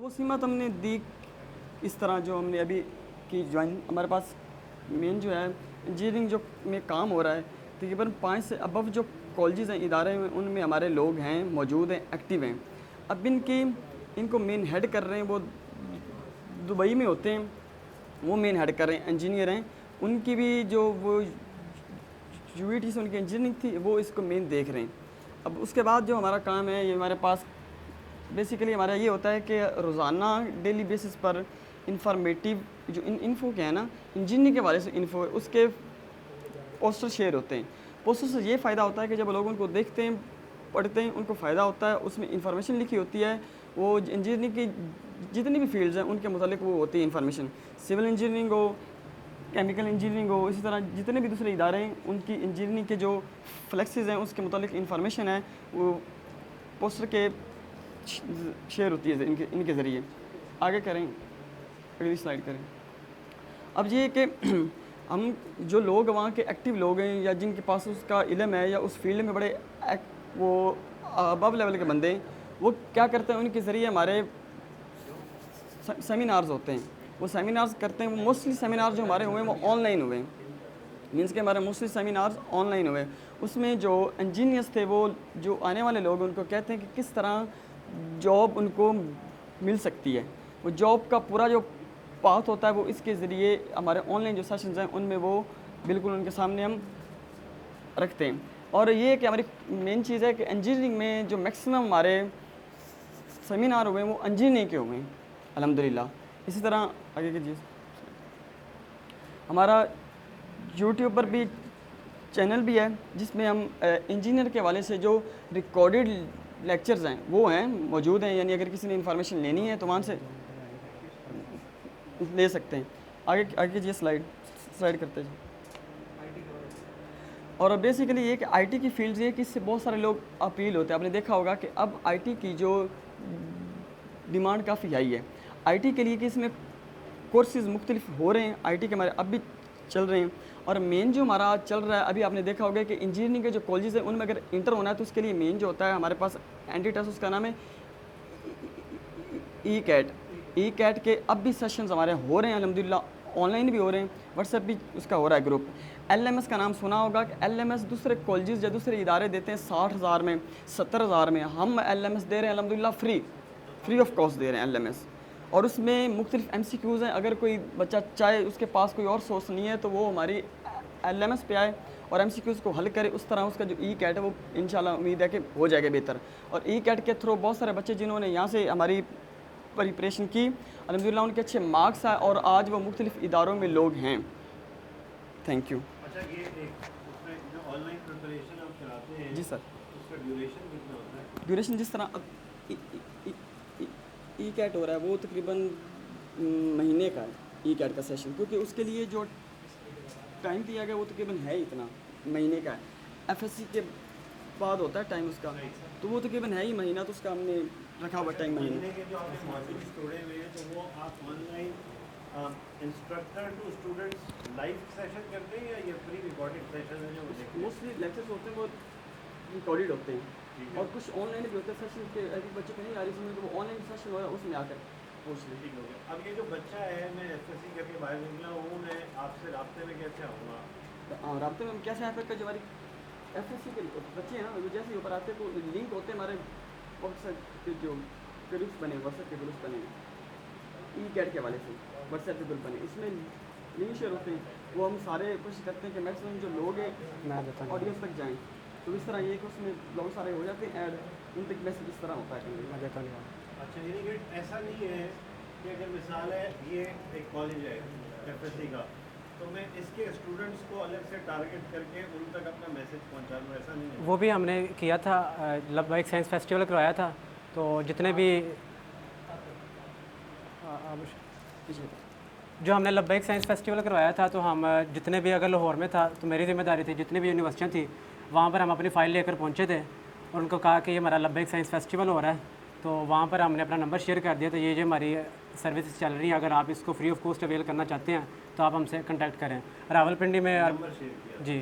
वो सीमत हमने दी इस तरह जो हमने अभी की ज्वाइन हमारे पास मेन जो है इंजीनियरिंग जो में काम हो रहा है तकरीबन 5 से अबव जो कॉलेजेस हैं इदारे हैं उनमें हमारे लोग हैं मौजूद हैं एक्टिव हैं। अब इनको मेन हेड कर रहे हैं वो दुबई में होते हैं, वो मेन हेड कर रहे हैं इंजीनियर हैं। उनकी भी जो वो यूईटी से उनकी इंजीनियरिंग थी वो इसको मेन देख रहे हैं। अब उसके बाद जो हमारा काम है ये हमारे पास बेसिकली हमारा ये होता है कि रोज़ाना डेली बेसिस पर इंफॉर्मेटिव जो इन्फो क्या है ना इंजीनियरिंग के वाले से इन्फो उसके पोस्टर शेयर होते हैं। पोस्टर से ये फ़ायदा होता है कि जब लोग उनको देखते हैं पढ़ते हैं उनको फ़ायदा होता है, उसमें इंफॉर्मेशन लिखी होती है। वो इंजीनियरिंग की जितनी भी फील्ड्स हैं उनके मुतालिक वो होती है इंफॉर्मेशन, सिविल इंजीनियरिंग हो, केमिकल इंजीनियरिंग हो, इसी तरह जितने भी दूसरे इदारे हैं उनकी इंजीनियरिंग के जो फ्लेक्सेस हैं उसके मुतालिक इंफॉर्मेशन है वो पोस्टर के शेयर होती है इनके ज़रिए। आगे करें, अगली स्लाइड करें। अब ये कि हम जो लोग वहाँ के एक्टिव लोग हैं या जिनके पास उसका इल्म है या उस फील्ड में बड़े वो अबव लेवल के बंदे हैं, वो क्या करते हैं उनके ज़रिए हमारे सेमिनार्स होते हैं। वो सेमिनार्स करते हैं। वो मोस्टली सेमिनार जो हमारे हुए हैं वो ऑनलाइन हुए, मीन्स के हमारे मोस्टली सेमिनार्स ऑनलाइन हुए। उसमें जो इंजीनियर्स थे वो जो आने वाले लोग उनको कहते हैं कि किस तरह जॉब उनको मिल सकती है। वो जॉब का पूरा जो पाथ होता है वो इसके ज़रिए हमारे ऑनलाइन जो सेशंस हैं उनमें वो बिल्कुल उनके सामने हम रखते हैं। और ये कि हमारी मेन चीज़ है कि इंजीनियरिंग में जो मैक्सिमम हमारे सेमिनार हुए हैं वो इंजीनियरिंग के हुए हैं अल्हम्दुलिल्लाह। इसी तरह आगे की चीज़ हमारा यूट्यूब पर भी चैनल भी है जिसमें हम इंजीनियर के हवाले से जो रिकॉर्डेड लेक्चर्स हैं वो हैं मौजूद हैं, यानी अगर किसी ने इंफॉर्मेशन लेनी है तो वहाँ से ले सकते हैं। आगे कीजिए, स्लाइड करते हैं। और बेसिकली ये कि आईटी की फील्ड ये कि इससे बहुत सारे लोग अपील होते हैं। आपने देखा होगा कि अब आईटी की जो डिमांड काफ़ी हाई है आईटी के लिए कि इसमें कोर्सेज़ मुख्तलिफ हो रहे हैं। आईटी के हमारे अब भी चल रहे हैं और मेन जो हमारा चल रहा है अभी आपने देखा होगा कि इंजीनियरिंग के जो कॉलेजेस हैं उनमें अगर इंटर होना है तो उसके लिए मेन जो होता है हमारे पास एंटी टेस्ट, उसका नाम है ई कैट के अब भी सेशंस हमारे हो रहे हैं अल्हम्दुलिल्लाह, ऑनलाइन भी हो रहे हैं, व्हाट्सएप भी उसका हो रहा है ग्रुप। एलएमएस का नाम सुना होगा कि एलएमएस दूसरे कॉलेजेस या दूसरे इदारे देते हैं 60,000 में 70,000 में, हम एलएमएस दे रहे हैं अल्हम्दुलिल्लाह फ्री ऑफ कॉस्ट दे रहे हैं एलएमएस। और उसमें मुख्तलिफ एमसीक्यूज़ हैं। अगर कोई बच्चा चाहे उसके पास कोई और सोर्स नहीं है तो वो हमारी एलएमएस पे आए और एमसीक्यूज़ को हल करे। उस तरह उसका जो ई कैट है वो इंशाल्लाह उम्मीद है कि हो जाएगा बेहतर। और ई कैट के थ्रू बहुत सारे बच्चे जिन्होंने यहाँ से हमारी प्रिपरेशन की अल्हम्दुलिल्लाह उनके अच्छे मार्क्स आए और आज वो मुख्तलिफ इदारों में लोग हैं। Thank you. अच्छा, ये उसमें जो ऑनलाइन प्रिपरेशन आप कराते हैं जी सर, उसका ड्यूरेशन कितना होता है? ड्यूरेशन जिस तरह अब ई कैट हो रहा है वो तकरीबन महीने का है ई कैट का सेशन, क्योंकि उसके लिए जो टाइम दिया गया वो तकरीबन है इतना महीने का है। एफएससी के बाद होता है टाइम उसका, तो वो तकरीबन है ही महीना, तो उसका हमने रखा हुआ टाइम महीने। महीने के जो आपने मॉड्यूल्स तोड़े हुए हैं तो वो आप online instructor to students live session करते हैं या ये प्री रिकॉर्डेड सेशन है जो वो देखते हैं? मोस्टली लेक्चर्स होते हैं वो रिकॉर्डेड होते हैं और कुछ ऑनलाइन भी होते हैं सेशन के। अगर बच्चे को नहीं आ रही समझ तो वो ऑनलाइन सेशन हो रहा है उसमें आकर पूछ लें। ठीक हो गया। अब ये जो बच्चा है, मैं एसएससी करके बाहर निकला हूँ, मैं आपसे राब्ते में कैसे आऊँगा? हाँ, राब्ते में कैसे यहाँ तक जो हमारी एफएससी के बच्चे हैं ना वो जैसे ऊपर आते हैं तो लिंक होते हैं हमारे व्हाट्सएप के जो ग्रुप्स बने, व्हाट्सएप के ग्रुप्स बने ई कैट के हवाले से व्हाट्सएप के ग्रुप बने, इसमें लिंक शेयर होते हैं। वो हम सारे कोशिश करते हैं कि मैक्सिमम जो लोग हैं ऑडियंस तक जाएँ। तो इस तरह ये कि उसमें लोग सारे हो जाते हैं ऐड, उन तक मैसेज इस तरह होता है। अच्छा, यानी कि ऐसा नहीं है कि अगर मिसाल है ये एक कॉलेज है एफएससी का तो मैं इसके स्टूडेंट्स को अलग से टारगेट करके उन तक अपना मैसेज पहुंचा दूँ, ऐसा नहीं है? वो भी हमने किया था, लबैक साइंस फेस्टिवल करवाया था, तो जितने भी जो हमने लबैक साइंस फेस्टिवल करवाया था तो हम जितने भी, अगर लाहौर में था तो मेरी जिम्मेदारी थी, जितनी भी यूनिवर्सिटियाँ थी वहाँ पर हम अपनी फ़ाइल लेकर पहुँचे थे और उनको कहा कि ये हमारा लबैक साइंस फेस्टिवल हो रहा है, तो वहाँ पर हमने अपना नंबर शेयर कर दिया। तो ये जो हमारी सर्विस चल रही है, अगर आप इसको फ्री ऑफ कॉस्ट अवेल करना चाहते हैं तो आप हमसे कांटेक्ट करें। रावलपिंडी में नंबर शेयर किया? जी